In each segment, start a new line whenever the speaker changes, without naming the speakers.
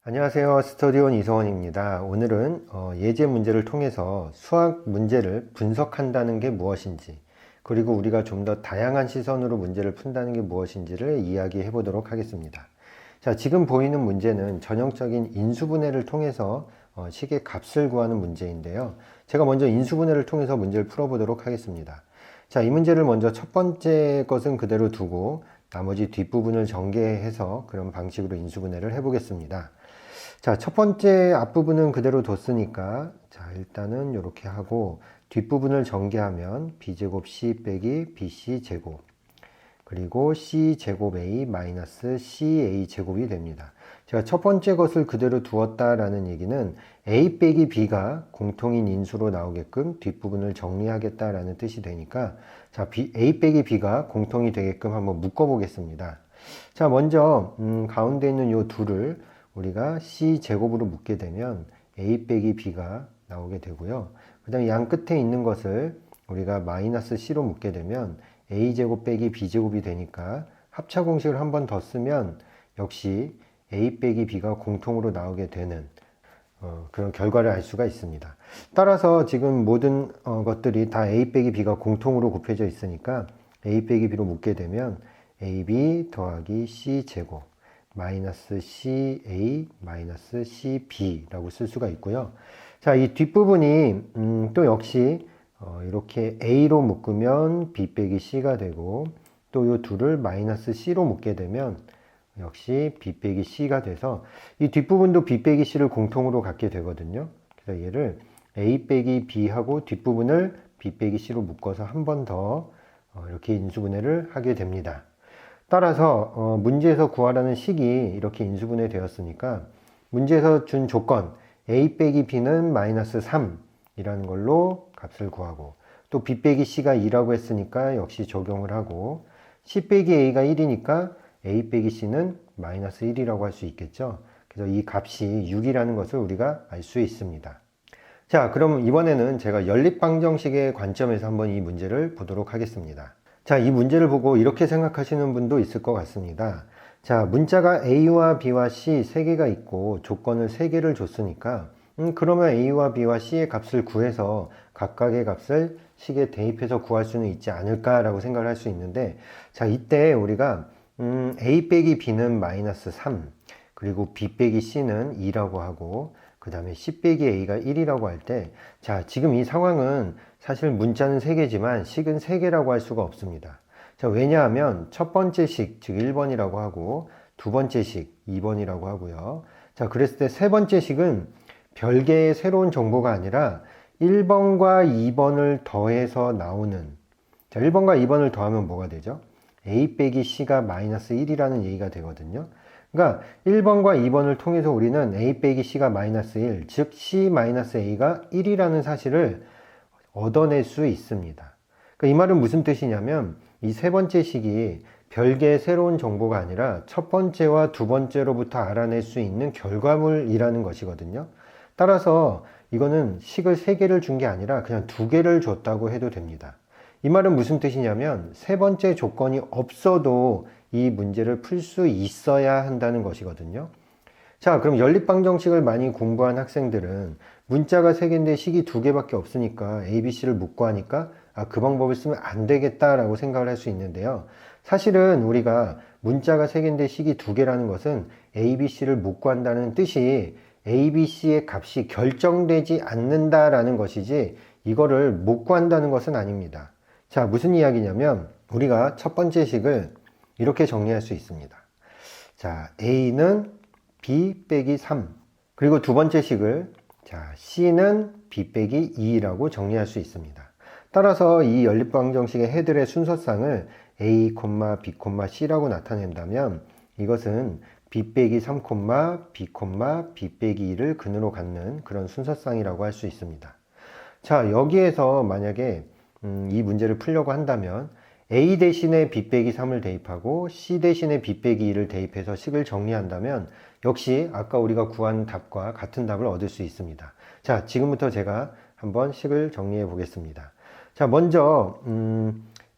안녕하세요. 스터디온 이성원입니다. 오늘은 예제 문제를 통해서 수학 문제를 분석한다는 게 무엇인지, 그리고 우리가 좀 더 다양한 시선으로 문제를 푼다는 게 무엇인지를 이야기해 보도록 하겠습니다. 자, 지금 보이는 문제는 전형적인 인수분해를 통해서 식의 값을 구하는 문제인데요. 제가 먼저 인수분해를 통해서 문제를 풀어보도록 하겠습니다. 자, 이 문제를 먼저 첫 번째 것은 그대로 두고 나머지 뒷부분을 전개해서 그런 방식으로 인수분해를 해보겠습니다. 자, 첫 번째 앞부분은 그대로 뒀으니까, 자, 일단은 이렇게 하고, 뒷부분을 전개하면 b제곱 c 빼기 bc 제곱, 그리고 c 제곱 a 마이너스 ca 제곱이 됩니다. 제가 첫 번째 것을 그대로 두었다라는 얘기는 a 빼기 b가 공통인 인수로 나오게끔 뒷부분을 정리하겠다라는 뜻이 되니까, 자, a 빼기 b가 공통이 되게끔 한번 묶어 보겠습니다. 자, 먼저 가운데 있는 요 둘을 우리가 c 제곱으로 묶게 되면 a 빼기 b가 나오게 되고요. 그 다음에 양 끝에 있는 것을 우리가 마이너스 c로 묶게 되면 a 제곱 빼기 b 제곱이 되니까 합차 공식을 한 번 더 쓰면 역시 a 빼기 b가 공통으로 나오게 되는 그런 결과를 알 수가 있습니다. 따라서 지금 모든 것들이 다 a 빼기 b가 공통으로 곱해져 있으니까 a 빼기 b로 묶게 되면 ab 더하기 c 제곱 마이너스 CA 마이너스 CB라고 쓸 수가 있고요. 자, 이 뒷부분이 또 역시 이렇게 A로 묶으면 B 빼기 C가 되고, 또 이 둘을 마이너스 C로 묶게 되면 역시 B 빼기 C가 돼서 이 뒷부분도 B 빼기 C를 공통으로 갖게 되거든요. 그래서 얘를 A 빼기 B하고 뒷부분을 B 빼기 C로 묶어서 한 번 더 이렇게 인수분해를 하게 됩니다. 따라서 문제에서 구하라는 식이 이렇게 인수분해 되었으니까 문제에서 준 조건 a 빼기 b는 마이너스 3이라는 걸로 값을 구하고, 또 b 빼기 c가 2라고 했으니까 역시 적용을 하고, c 빼기 a가 1이니까 a 빼기 c는 마이너스 1이라고 할 수 있겠죠. 그래서 이 값이 6이라는 것을 우리가 알 수 있습니다. 자, 그럼 이번에는 제가 연립방정식의 관점에서 한번 이 문제를 보도록 하겠습니다. 자, 이 문제를 보고 이렇게 생각하시는 분도 있을 것 같습니다. 자, 문자가 A와 B와 C 세 개가 있고 조건을 세 개를 줬으니까 그러면 A와 B와 C의 값을 구해서 각각의 값을 식에 대입해서 구할 수는 있지 않을까라고 생각을 할 수 있는데, 자, 이때 우리가 A 빼기 B는 마이너스 3, 그리고 B 빼기 C는 2라고 하고, 그 다음에 C 빼기 A가 1이라고 할 때, 자, 지금 이 상황은 사실 문자는 3개지만 식은 3개라고 할 수가 없습니다. 자, 왜냐하면 첫 번째 식, 즉 1번이라고 하고, 두 번째 식, 2번이라고 하고요. 자, 그랬을 때 세 번째 식은 별개의 새로운 정보가 아니라 1번과 2번을 더해서 나오는, 자, 1번과 2번을 더하면 뭐가 되죠? A 빼기 C가 마이너스 1이라는 얘기가 되거든요. 그러니까 1번과 2번을 통해서 우리는 A 빼기 C가 마이너스 1, 즉 C 마이너스 A가 1이라는 사실을 얻어낼 수 있습니다. 그러니까 이 말은 무슨 뜻이냐면 이 세 번째 식이 별개의 새로운 정보가 아니라 첫 번째와 두 번째로부터 알아낼 수 있는 결과물이라는 것이거든요. 따라서 이거는 식을 3개를 준 게 아니라 그냥 2개를 줬다고 해도 됩니다. 이 말은 무슨 뜻이냐면 세 번째 조건이 없어도 이 문제를 풀 수 있어야 한다는 것이거든요. 자, 그럼 연립방정식을 많이 공부한 학생들은 문자가 3개인데 식이 2개밖에 없으니까 A, B, C를 묶고 하니까 그 방법을 쓰면 안 되겠다라고 생각을 할 수 있는데요. 사실은 우리가 문자가 3개인데 식이 2개라는 것은 A, B, C를 묶고 한다는 뜻이 A, B, C의 값이 결정되지 않는다라는 것이지 이거를 묶고 한다는 것은 아닙니다. 자, 무슨 이야기냐면 우리가 첫 번째 식을 이렇게 정리할 수 있습니다. 자, A는 B 빼기 3, 그리고 두 번째 식을 자, C는 B 빼기 2라고 정리할 수 있습니다. 따라서 이 연립방정식의 해들의 순서상을 A, B, C라고 나타낸다면 이것은 B 빼기 3, B, B 빼기 2를 근으로 갖는 그런 순서상이라고 할 수 있습니다. 자, 여기에서 만약에 이 문제를 풀려고 한다면 A 대신에 B 빼기 3을 대입하고 C 대신에 B 빼기 2를 대입해서 식을 정리한다면 역시 아까 우리가 구한 답과 같은 답을 얻을 수 있습니다. 자, 지금부터 제가 한번 식을 정리해 보겠습니다. 자, 먼저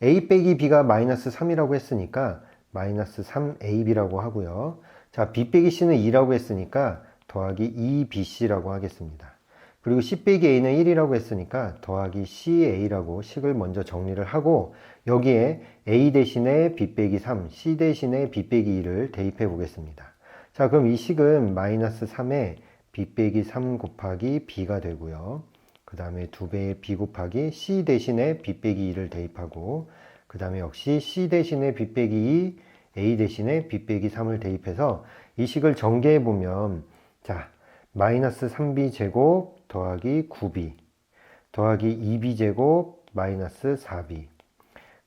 A 빼기 B가 마이너스 3이라고 했으니까 마이너스 3AB라고 하고요. 자, B 빼기 C는 2라고 했으니까 더하기 2bc라고 하겠습니다. 그리고 c 빼기 a는 1이라고 했으니까 더하기 ca라고 식을 먼저 정리를 하고 여기에 a 대신에 b 빼기 3, c 대신에 b 빼기 2를 대입해 보겠습니다. 자, 그럼 이 식은 마이너스 3에 b 빼기 3 곱하기 b가 되고요. 그 다음에 2배의 b 곱하기 c 대신에 b 빼기 2를 대입하고 그 다음에 역시 c 대신에 b 빼기 2, a 대신에 b 빼기 3을 대입해서 이 식을 전개해 보면 자, 마이너스 3b 제곱 더하기 9b 더하기 2b 제곱 마이너스 4b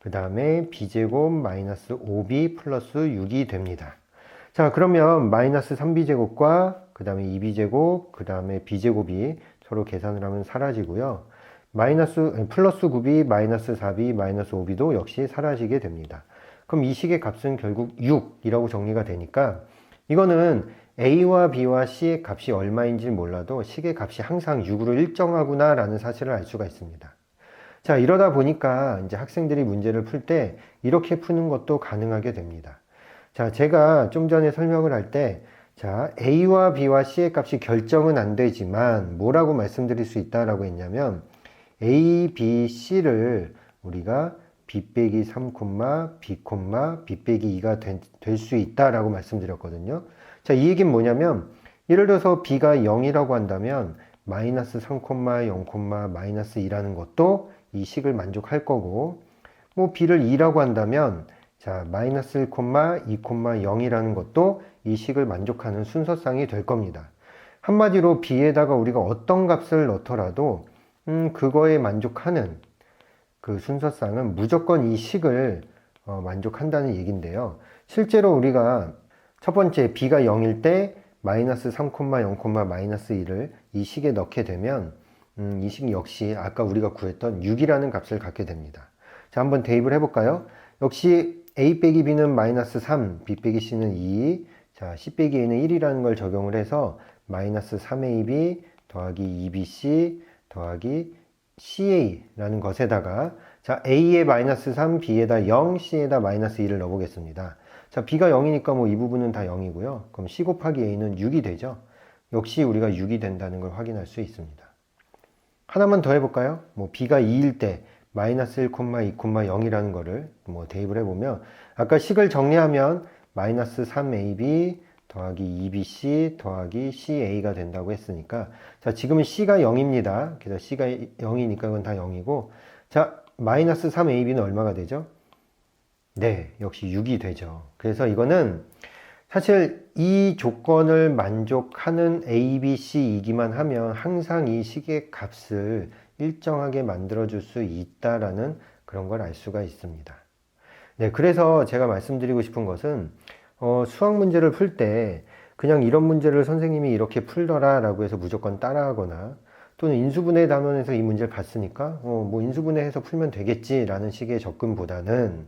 그 다음에 b제곱 마이너스 5b 플러스 6이 됩니다. 자, 그러면 마이너스 3b 제곱과 그 다음에 2b 제곱 그 다음에 b제곱이 서로 계산을 하면 사라지고요. 플러스 9b 마이너스 4b 마이너스 5b도 역시 사라지게 됩니다. 그럼 이 식의 값은 결국 6이라고 정리가 되니까 이거는 a와 b와 c의 값이 얼마인지 몰라도 식의 값이 항상 6으로 일정하구나 라는 사실을 알 수가 있습니다. 자, 이러다 보니까 이제 학생들이 문제를 풀 때 이렇게 푸는 것도 가능하게 됩니다. 자, 제가 좀 전에 설명을 할 때 자, a와 b와 c의 값이 결정은 안 되지만 뭐라고 말씀드릴 수 있다라고 했냐면 a, b, c를 우리가 b 빼기 3, b, b 빼기 2가 될 수 있다라고 말씀드렸거든요. 자, 이 얘기는 뭐냐면 예를 들어서 b가 0이라고 한다면 마이너스 3, 0, 마이너스 2라는 것도 이 식을 만족할 거고 뭐 b를 2라고 한다면 자, 마이너스 1, 2, 0이라는 것도 이 식을 만족하는 순서상이 될 겁니다. 한마디로 b에다가 우리가 어떤 값을 넣더라도 그거에 만족하는 그 순서상은 무조건 이 식을 만족한다는 얘기인데요. 실제로 우리가 첫 번째 b가 0일 때 마이너스 3, 0, 마이너스 2를 이 식에 넣게 되면 이 식 역시 아까 우리가 구했던 6이라는 값을 갖게 됩니다. 자, 한번 대입을 해볼까요? 역시 a 빼기 b는 마이너스 3, b 빼기 c는 2, 자, c 빼기 a는 1이라는 걸 적용을 해서 마이너스 3ab 더하기 2bc 더하기 ca라는 것에다가 자, a에 마이너스 3, b에다 0, c에다 마이너스 2를 넣어보겠습니다. 자, b가 0이니까 뭐 이 부분은 다 0이고요. 그럼 c 곱하기 a는 6이 되죠. 역시 우리가 6이 된다는 걸 확인할 수 있습니다. 하나만 더 해볼까요? 뭐 b가 2일 때 마이너스 1, 2, 0이라는 거를 뭐 대입을 해보면 아까 식을 정리하면 마이너스 3ab 더하기 2bc 더하기 ca가 된다고 했으니까 자, 지금은 c가 0입니다. 그래서 c가 0이니까 이건 다 0이고 자, 마이너스 3ab는 얼마가 되죠? 네, 역시 6이 되죠. 그래서 이거는 사실 이 조건을 만족하는 A, B, C이기만 하면 항상 이 식의 값을 일정하게 만들어줄 수 있다라는 그런 걸 알 수가 있습니다. 네, 그래서 제가 말씀드리고 싶은 것은 수학 문제를 풀 때 그냥 이런 문제를 선생님이 이렇게 풀더라 라고 해서 무조건 따라하거나 또는 인수분해 단원에서 이 문제를 봤으니까 뭐 인수분해해서 풀면 되겠지 라는 식의 접근보다는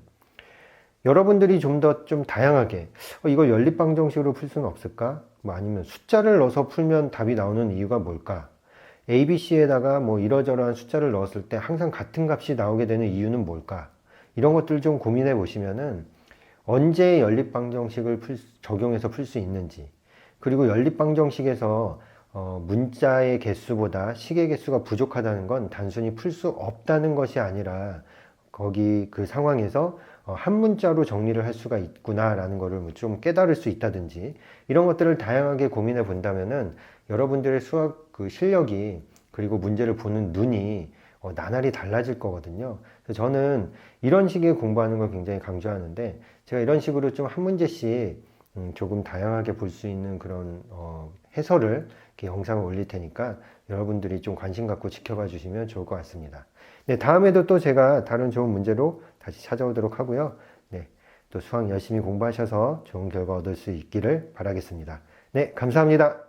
여러분들이 좀 더 좀 다양하게 이걸 연립방정식으로 풀 수는 없을까? 뭐 아니면 숫자를 넣어서 풀면 답이 나오는 이유가 뭘까? A, B, C에다가 뭐 이러저러한 숫자를 넣었을 때 항상 같은 값이 나오게 되는 이유는 뭘까? 이런 것들 좀 고민해 보시면은 언제 연립방정식을 적용해서 풀 수 있는지 그리고 연립방정식에서 문자의 개수보다 식의 개수가 부족하다는 건 단순히 풀 수 없다는 것이 아니라 거기 그 상황에서 한 문자로 정리를 할 수가 있구나라는 것을 좀 깨달을 수 있다든지 이런 것들을 다양하게 고민해 본다면은 여러분들의 수학 그 실력이 그리고 문제를 보는 눈이 나날이 달라질 거거든요. 그래서 저는 이런 식의 공부하는 걸 굉장히 강조하는데 제가 이런 식으로 좀 한 문제씩 조금 다양하게 볼 수 있는 그런 해설을 이렇게 영상을 올릴 테니까 여러분들이 좀 관심 갖고 지켜봐 주시면 좋을 것 같습니다. 네, 다음에도 또 제가 다른 좋은 문제로 다시 찾아오도록 하고요. 네, 또 수학 열심히 공부하셔서 좋은 결과 얻을 수 있기를 바라겠습니다. 네, 감사합니다.